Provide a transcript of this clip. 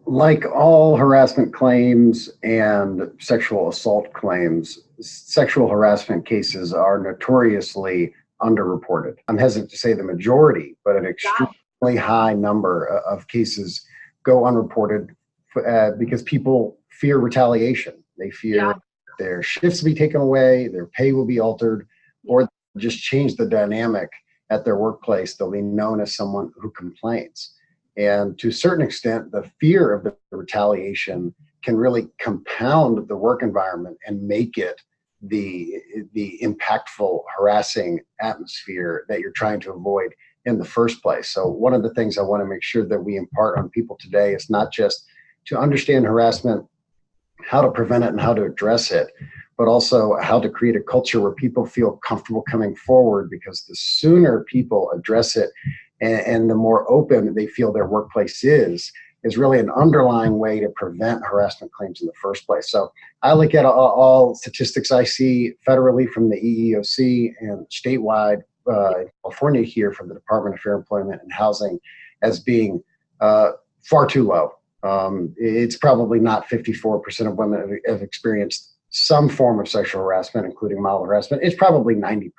Like all harassment claims and sexual assault claims, sexual harassment cases are notoriously underreported. I'm hesitant to say the majority, but an extremely high number of cases go unreported because people fear retaliation. They fear their shifts will be taken away, their pay will be altered, or just change the dynamic at their workplace. They'll be known as someone who complains. And to a certain extent, the fear of the retaliation can really compound the work environment and make it the impactful, harassing atmosphere that you're trying to avoid in the first place. So one of the things I want to make sure that we impart on people today is not just to understand harassment, how to prevent it and how to address it, but also how to create a culture where people feel comfortable coming forward, because the sooner people address it and the more open they feel their workplace is really an underlying way to prevent harassment claims in the first place. So I look at all statistics I see federally from the EEOC and statewide in California here from the Department of Fair Employment and Housing as being far too low. It's probably not 54% of women have experienced some form of sexual harassment, including mild harassment. It's probably 90%.